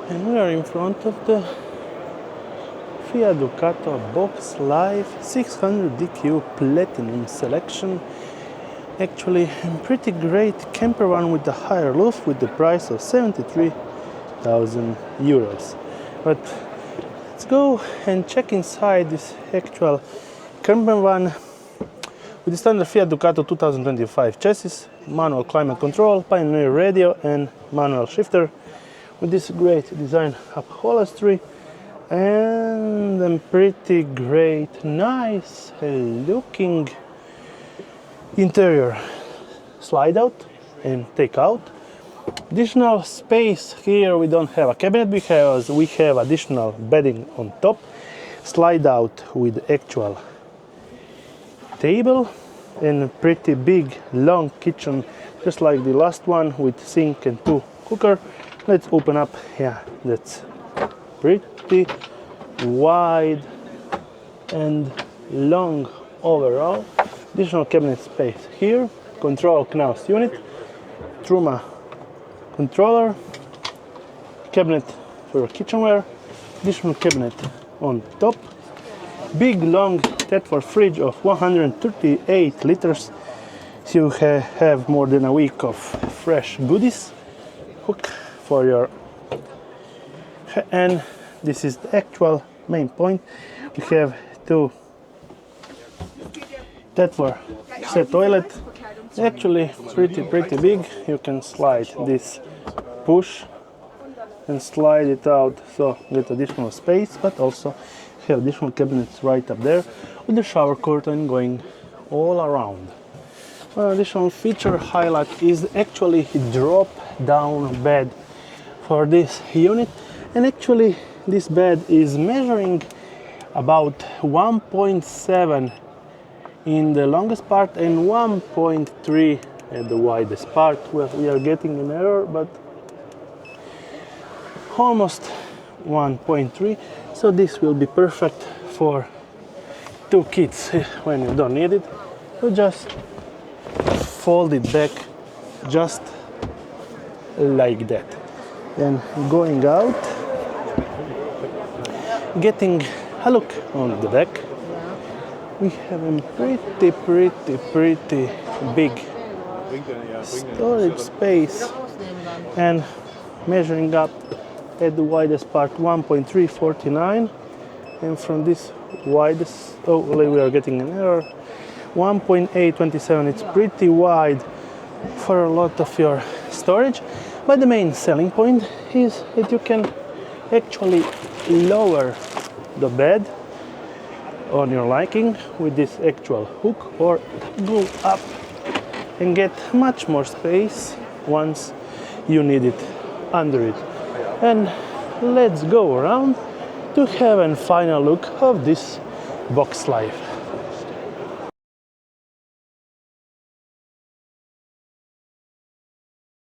And we are in front of the Fiat Ducato Boxlife 600 DQ Platinum selection. Actually, a pretty great campervan with a higher roof with the price of 73,000 euros. But let's go and check inside this actual campervan with the standard Fiat Ducato 2025 chassis, manual climate control, Pioneer radio and manual shifter with this great design upholstery and a pretty great, nice looking interior. Slide out and take out. Additional space here, we don't have a cabinet because we have additional bedding on top. Slide out with actual table and a pretty big long kitchen, just like the last one with sink and 2 cooker. Let's open up. Yeah, that's pretty wide and long overall. Additional cabinet space here. Control Knaus unit, Truma controller, cabinet for kitchenware, additional cabinet on top, big long Thetford fridge of 138 liters, so you have more than a week of fresh goodies. Hook for your, and this is the actual main point. We have 2 Thetford set toilet, actually pretty big. You can slide this push and slide it out, so get additional space, but also have additional cabinets right up there with the shower curtain going all around. One additional feature highlight is actually drop down bed for this unit, and actually this bed is measuring about 1.7 in the longest part and 1.3 at the widest part. Well, we are getting an error, but almost 1.3, so this will be perfect for 2 kids. When you don't need it, you just fold it back just like that. Then going out, getting a look on the back, we have a pretty big storage space, and measuring up at the widest part 1.349, and from this widest, oh, we are getting an error, 1.827. It's pretty wide for a lot of your storage, but the main selling point is that you can actually lower the bed on your liking with this actual hook, or go up and get much more space once you need it under it. And let's go around to have a final look of this Boxlife.